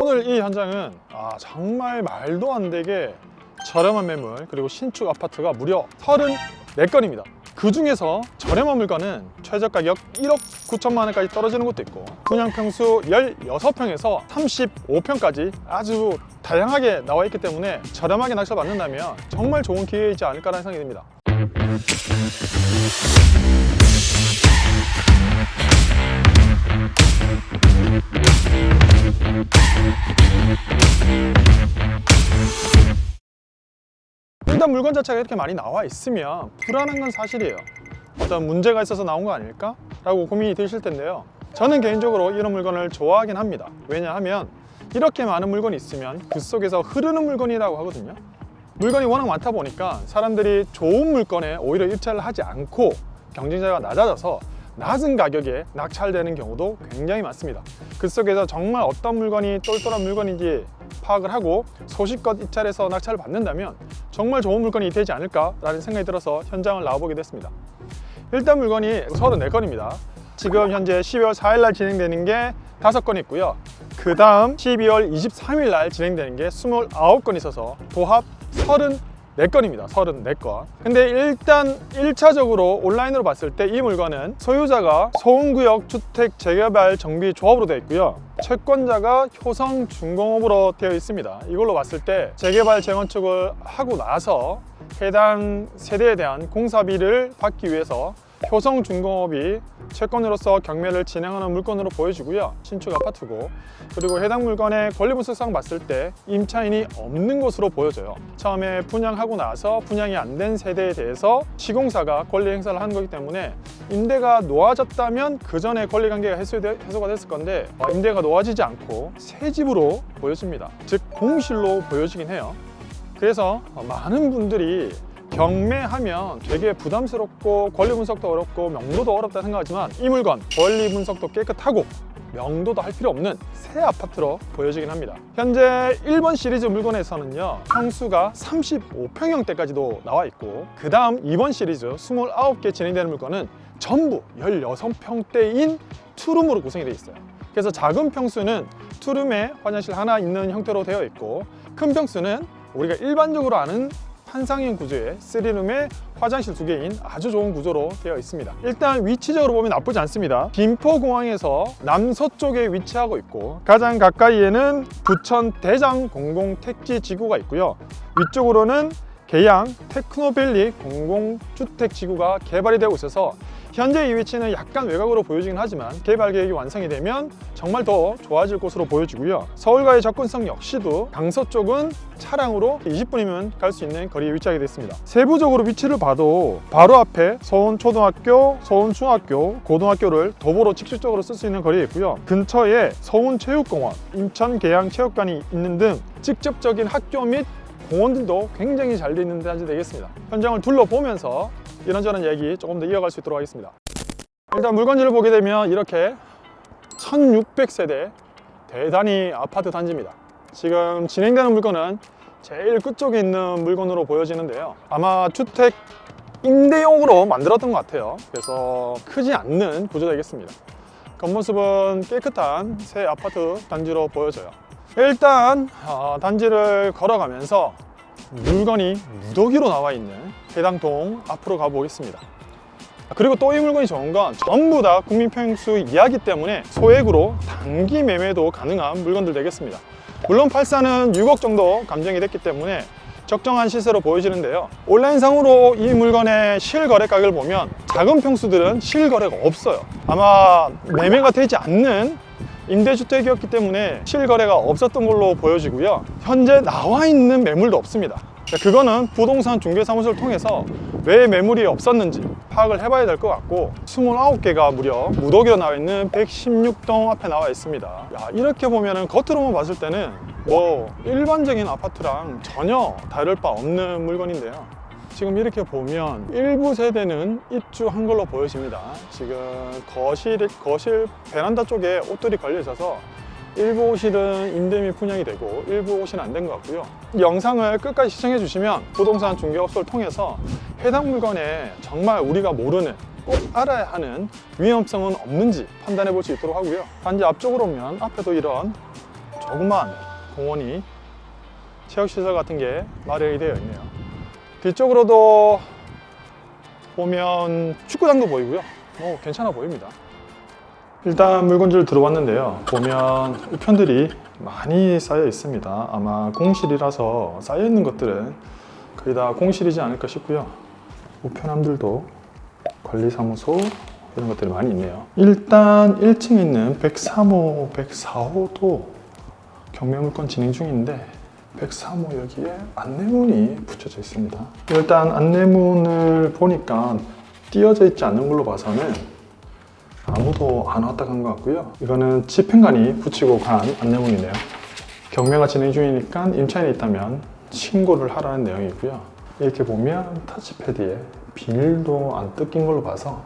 오늘 이 현장은 정말 말도 안 되게 저렴한 매물 그리고 신축 아파트가 무려 34건입니다. 그 중에서 저렴한 물건은 최저 가격 1억 9천만 원까지 떨어지는 것도 있고 분양평수 16평에서 35평까지 아주 다양하게 나와 있기 때문에 저렴하게 낙찰 받는다면 정말 좋은 기회이지 않을까라는 생각이 듭니다. 일단 물건 자체가 이렇게 많이 나와 있으면 불안한 건 사실이에요. 어떤 문제가 있어서 나온 거 아닐까? 라고 고민이 드실 텐데요. 저는 개인적으로 이런 물건을 좋아하긴 합니다. 왜냐하면 이렇게 많은 물건이 있으면 그 속에서 흐르는 물건이라고 하거든요. 물건이 워낙 많다 보니까 사람들이 좋은 물건에 오히려 입찰을 하지 않고 경쟁자가 낮아져서 낮은 가격에 낙찰되는 경우도 굉장히 많습니다. 그 속에서 정말 어떤 물건이 똘똘한 물건인지 파악을 하고 소식껏 입찰해서 낙찰을 받는다면 정말 좋은 물건이 되지 않을까라는 생각이 들어서 현장을 나와보게 됐습니다. 일단 물건이 34건입니다. 지금 현재 12월 4일 날 진행되는 게 5건 있고요. 그 다음 12월 23일 날 진행되는 게 29건 있어서 도합 34건입니다. 34건. 근데 일단 1차적으로 온라인으로 봤을 때 이 물건은 소유자가 소음구역 주택 재개발 정비 조합으로 되어 있고요. 채권자가 효성중공업으로 되어 있습니다. 이걸로 봤을 때 재개발 재건축을 하고 나서 해당 세대에 대한 공사비를 받기 위해서 효성중공업이 채권으로서 경매를 진행하는 물건으로 보여지고요. 신축 아파트고, 그리고 해당 물건의 권리분석상 봤을 때 임차인이 없는 것으로 보여져요. 처음에 분양하고 나서 분양이 안 된 세대에 대해서 시공사가 권리 행사를 하는 거기 때문에 임대가 놓아졌다면 그 전에 권리관계가 해소가 됐을 건데 임대가 놓아지지 않고 새 집으로 보여집니다. 즉 공실로 보여지긴 해요. 그래서 많은 분들이 경매하면 되게 부담스럽고 권리 분석도 어렵고 명도도 어렵다 생각하지만 이 물건 권리 분석도 깨끗하고 명도도 할 필요 없는 새 아파트로 보여지긴 합니다. 현재 1번 시리즈 물건에서는요, 평수가 35평형대까지도 나와 있고, 그 다음 2번 시리즈 29개 진행되는 물건은 전부 16평대인 투룸으로 구성이 되어 있어요. 그래서 작은 평수는 투룸에 화장실 하나 있는 형태로 되어 있고, 큰 평수는 우리가 일반적으로 아는 한상형 구조의 3룸에 화장실 2개인 아주 좋은 구조로 되어 있습니다. 일단 위치적으로 보면 나쁘지 않습니다. 김포공항에서 남서쪽에 위치하고 있고, 가장 가까이에는 부천 대장 공공택지지구가 있고요. 위쪽으로는 계양 테크노밸리 공공주택지구가 개발이 되고 있어서 현재 이 위치는 약간 외곽으로 보여지긴 하지만 개발 계획이 완성이 되면 정말 더 좋아질 곳으로 보여지고요. 서울과의 접근성 역시도 강서쪽은 차량으로 20분이면 갈 수 있는 거리에 위치하게 됐습니다. 세부적으로 위치를 봐도 바로 앞에 서운초등학교, 서운중학교, 고등학교를 도보로 직접적으로 쓸 수 있는 거리에 있고요. 근처에 서운체육공원, 인천계양체육관이 있는 등 직접적인 학교 및 공원들도 굉장히 잘 되어 있는 단지 되겠습니다. 현장을 둘러보면서 이런저런 얘기 조금 더 이어갈 수 있도록 하겠습니다. 일단 물건지를 보게 되면 이렇게 1600세대 대단히 아파트 단지입니다. 지금 진행되는 물건은 제일 끝쪽에 있는 물건으로 보여지는데요, 아마 주택 임대용으로 만들었던 것 같아요. 그래서 크지 않는 구조가 되겠습니다. 겉모습은 깨끗한 새 아파트 단지로 보여져요. 일단 단지를 걸어가면서 물건이 무더기로 나와 있는 해당 동 앞으로 가보겠습니다. 그리고 또 이 물건이 좋은 건 전부 다 국민평수 이하기 때문에 소액으로 단기 매매도 가능한 물건들 되겠습니다. 물론 84는 6억 정도 감정이 됐기 때문에 적정한 시세로 보여지는데요, 온라인상으로 이 물건의 실거래 가격을 보면 작은 평수들은 실거래가 없어요. 아마 매매가 되지 않는 임대주택이었기 때문에 실거래가 없었던 걸로 보여지고요. 현재 나와 있는 매물도 없습니다. 그거는 부동산 중개사무소를 통해서 왜 매물이 없었는지 파악을 해봐야 될 것 같고, 29개가 무려 무더기로 나와 있는 116동 앞에 나와 있습니다. 이렇게 보면은 겉으로만 봤을 때는 뭐 일반적인 아파트랑 전혀 다를 바 없는 물건인데요, 지금 이렇게 보면 일부 세대는 입주한 걸로 보여집니다. 지금 거실 베란다 쪽에 옷들이 걸려 있어서 일부 옷실은 임대 및 분양이 되고 일부 옷실은 안 된 것 같고요. 이 영상을 끝까지 시청해 주시면 부동산 중개업소를 통해서 해당 물건에 정말 우리가 모르는, 꼭 알아야 하는 위험성은 없는지 판단해 볼 수 있도록 하고요. 단지 앞쪽으로 오면 앞에도 이런 조그만 공원이 체육시설 같은 게 마련이 되어 있네요. 뒤쪽으로도 보면 축구장도 보이고요. 괜찮아 보입니다. 일단 물건지를 들어왔는데요. 보면 우편들이 많이 쌓여 있습니다. 아마 공실이라서 쌓여 있는 것들은 거의 다 공실이지 않을까 싶고요. 우편함들도 관리사무소 이런 것들이 많이 있네요. 일단 1층에 있는 103호, 104호도 경매물건 진행 중인데 103호 여기에 안내문이 붙여져 있습니다. 일단 안내문을 보니까 띄어져 있지 않는 걸로 봐서는 아무도 안 왔다 간 것 같고요. 이거는 집행관이 붙이고 간 안내문이네요. 경매가 진행 중이니까 임차인이 있다면 신고를 하라는 내용이고요. 이렇게 보면 터치패드에 비닐도 안 뜯긴 걸로 봐서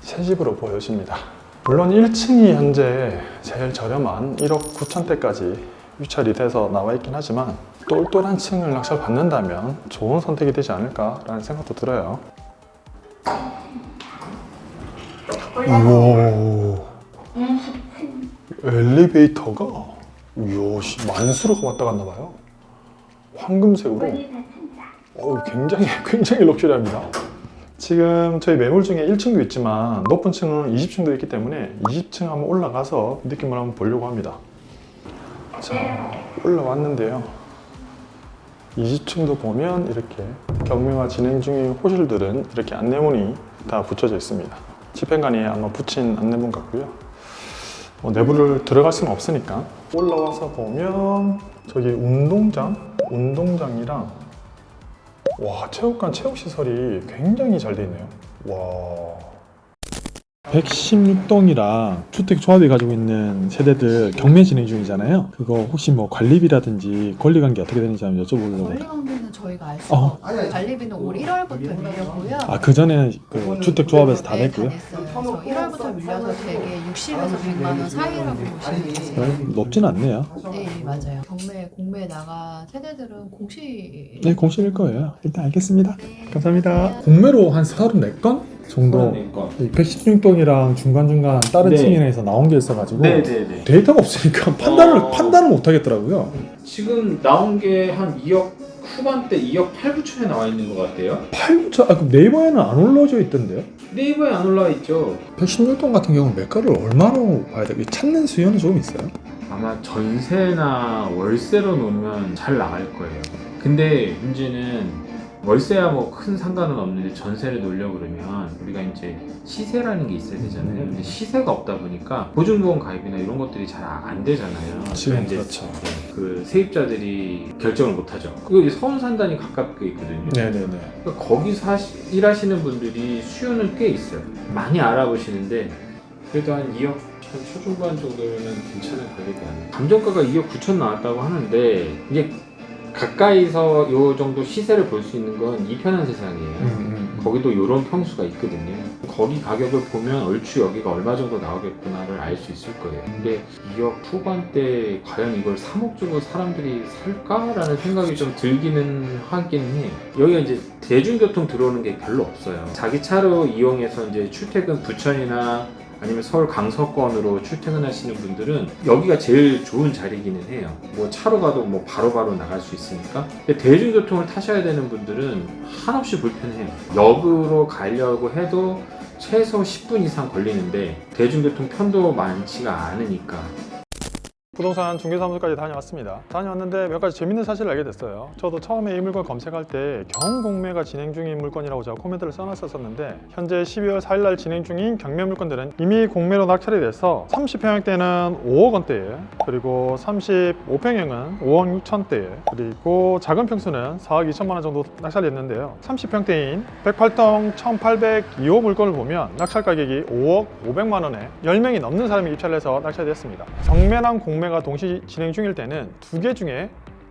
새 집으로 보여집니다. 물론 1층이 현재 제일 저렴한 1억 9천대까지 유찰이 돼서 나와 있긴 하지만 똘똘한 층을 낙찰 받는다면 좋은 선택이 되지 않을까라는 생각도 들어요. 우와, 엘리베이터가 만수로가 왔다 갔나 봐요. 황금색으로. 굉장히 럭셔리합니다. 지금 저희 매물 중에 1층도 있지만 높은 층은 20층도 있기 때문에 20층 한번 올라가서 느낌을 한번 보려고 합니다. 자, 올라왔는데요. 20층도 보면 이렇게 경매가 진행 중인 호실들은 이렇게 안내문이 다 붙여져 있습니다. 집행관이 아마 붙인 안내문 같고요. 내부를 들어갈 수는 없으니까 올라와서 보면 저기 운동장이랑 체육관 체육시설이 굉장히 잘 돼 있네요. 116동이랑 주택조합이 가지고 있는 세대들 경매 진행 중이잖아요. 그거 혹시 관리비라든지 권리관계 어떻게 되는지 한번 여쭤보려고. 권리관계는 저희가 알 수가 없고 관리비는 올 1월부터 밀렸고요. 그전에는 주택조합에서 다 냈고요? 다 냈어요. 그래서 1월부터 밀려서 되게 60에서 100만 원 사이라고 보시면 되세요. 높진 않네요. 네, 맞아요. 공매에 나가 세대들은 공시... 네, 공실일 거예요. 일단 알겠습니다. 감사합니다. 공매로 한 34건? 정도 116동이랑 중간중간 다른 층에서 나온 게 있어가지고 데이터가 없으니까 판단을 못 하겠더라고요. 지금 나온 게 한 2억 후반대 2억 8, 9천에 나와 있는 것 같아요. 8, 9천? 그럼 네이버에는 안 올라져 있던데요? 네이버에 안 올라와 있죠. 116동 같은 경우는 매가를 얼마로 봐야 돼요? 찾는 수요는 조금 있어요? 아마 전세나 월세로 놓으면 잘 나갈 거예요. 근데 문제는 월세야 큰 상관은 없는데 전세를 놓으려고 그러면 우리가 이제 시세라는 게 있어야 되잖아요. 근데 시세가 없다 보니까 보증보험 가입이나 이런 것들이 잘 안 되잖아요. 지금 그렇죠. 그 세입자들이 결정을 못 하죠. 그리고 서울 산단이 가깝게 있거든요. 네네네. 그러니까 거기서 일하시는 분들이 수요는 꽤 있어요. 많이 알아보시는데 그래도 한 2억 초중반 정도면 괜찮은 가격이 아니에요. 감정가가 2억 9천 나왔다고 하는데 이게 가까이서 요 정도 시세를 볼 수 있는 건 이편한 세상이에요. 거기도 요런 평수가 있거든요. 거기 가격을 보면 얼추 여기가 얼마 정도 나오겠구나를 알 수 있을 거예요. 근데 2억 후반대 과연 이걸 3억 주고 사람들이 살까라는 생각이 좀 들기는 하긴 해요. 여기가 이제 대중교통 들어오는 게 별로 없어요. 자기 차로 이용해서 이제 출퇴근 부천이나 아니면 서울 강서권으로 출퇴근하시는 분들은 여기가 제일 좋은 자리기는 해요. 차로 가도 바로바로 나갈 수 있으니까. 근데 대중교통을 타셔야 되는 분들은 한없이 불편해요. 역으로 가려고 해도 최소 10분 이상 걸리는데 대중교통 편도 많지가 않으니까. 부동산 중개사무소까지 다녀왔습니다. 다녀왔는데 몇 가지 재밌는 사실을 알게 됐어요. 저도 처음에 이 물건 검색할 때 경공매가 진행 중인 물건이라고 제가 코멘트를 써놨었는데 현재 12월 4일날 진행 중인 경매 물건들은 이미 공매로 낙찰이 돼서 30평형대는 5억 원대에, 그리고 35평형은 5억 6천대에, 그리고 작은 평수는 4억 2천만 원 정도 낙찰이 됐는데요. 30평대인 108동 1802호 물건을 보면 낙찰 가격이 5억 500만 원에 10명이 넘는 사람이 입찰을 해서 낙찰이 됐습니다. 경매랑 공매가 동시 진행 중일 때는 두 개 중에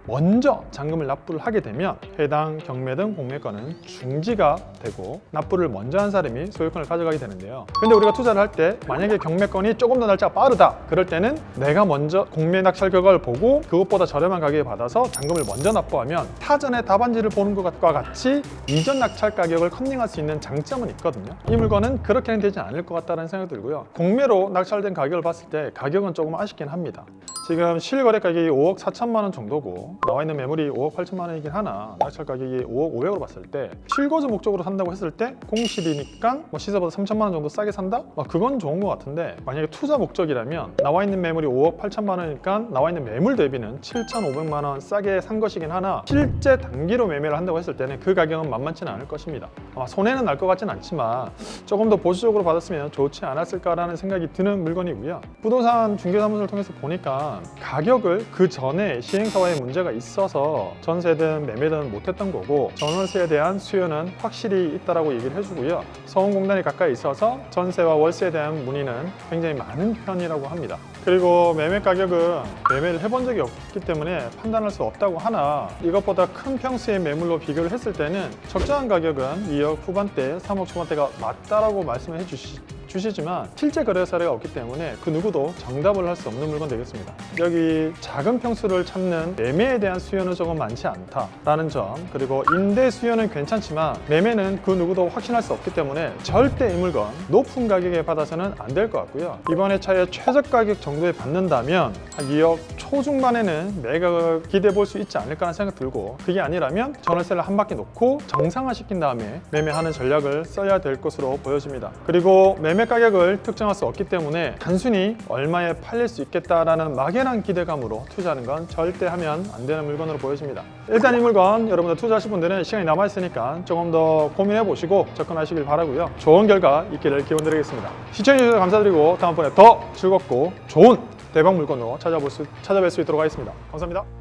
먼저 잔금을 납부를 하게 되면 해당 경매 등 공매권은 중지가 되고 납부를 먼저 한 사람이 소유권을 가져가게 되는데요. 근데 우리가 투자를 할 때 만약에 경매권이 조금 더 날짜가 빠르다, 그럴 때는 내가 먼저 공매 낙찰 결과를 보고 그것보다 저렴한 가격에 받아서 잔금을 먼저 납부하면 타전의 답안지를 보는 것과 같이 이전 낙찰 가격을 컨닝할 수 있는 장점은 있거든요. 이 물건은 그렇게는 되지 않을 것 같다는 생각이 들고요. 공매로 낙찰된 가격을 봤을 때 가격은 조금 아쉽긴 합니다. 지금 실거래 가격이 5억 4천만 원 정도고 나와 있는 매물이 5억 8천만 원이긴 하나 낙찰 가격이 5억 500으로 봤을 때 실거주 목적으로 산다고 했을 때 공실이니까 뭐 시세보다 3천만 원 정도 싸게 산다? 그건 좋은 것 같은데 만약에 투자 목적이라면 나와 있는 매물이 5억 8천만 원이니까 나와 있는 매물 대비는 7,500만 원 싸게 산 것이긴 하나 실제 단기로 매매를 한다고 했을 때는 그 가격은 만만치는 않을 것입니다. 아마 손해는 날 것 같진 않지만 조금 더 보수적으로 받았으면 좋지 않았을까라는 생각이 드는 물건이고요. 부동산 중개사무소를 통해서 보니까 가격을 그 전에 시행사와의 문제가 있어서 전세든 매매든 못했던 거고 전월세에 대한 수요는 확실히 있다라고 얘기를 해주고요. 서울공단이 가까이 있어서 전세와 월세에 대한 문의는 굉장히 많은 편이라고 합니다. 그리고 매매 가격은 매매를 해본 적이 없기 때문에 판단할 수 없다고 하나 이것보다 큰 평수의 매물로 비교를 했을 때는 적정한 가격은 2억 후반대, 3억 초반대가 맞다라고 말씀을 해주시지만 실제 거래 사례가 없기 때문에 그 누구도 정답을 할 수 없는 물건 되겠습니다. 여기 작은 평수를 찾는 매매에 대한 수요는 조금 많지 않다라는 점, 그리고 임대 수요는 괜찮지만 매매는 그 누구도 확신할 수 없기 때문에 절대 이 물건 높은 가격에 받아서는 안 될 것 같고요. 이번에 차에 최저 가격 정도에 받는다면 한 2억 초중반에는 매각을 기대해 볼 수 있지 않을까 하는 생각 들고, 그게 아니라면 전월세를 한 바퀴 놓고 정상화시킨 다음에 매매하는 전략을 써야 될 것으로 보여집니다. 그리고 매매 가격을 특정할 수 없기 때문에 단순히 얼마에 팔릴 수 있겠다라는 막연한 기대감으로 투자하는 건 절대 하면 안 되는 물건으로 보여집니다. 일단 이 물건 여러분들 투자하실 분들은 시간이 남아있으니까 조금 더 고민해 보시고 접근하시길 바라고요. 좋은 결과 있기를 기원드리겠습니다. 시청해주셔서 감사드리고 다음번에 더 즐겁고 좋은 대박 물건으로 찾아뵐 수 있도록 하겠습니다. 감사합니다.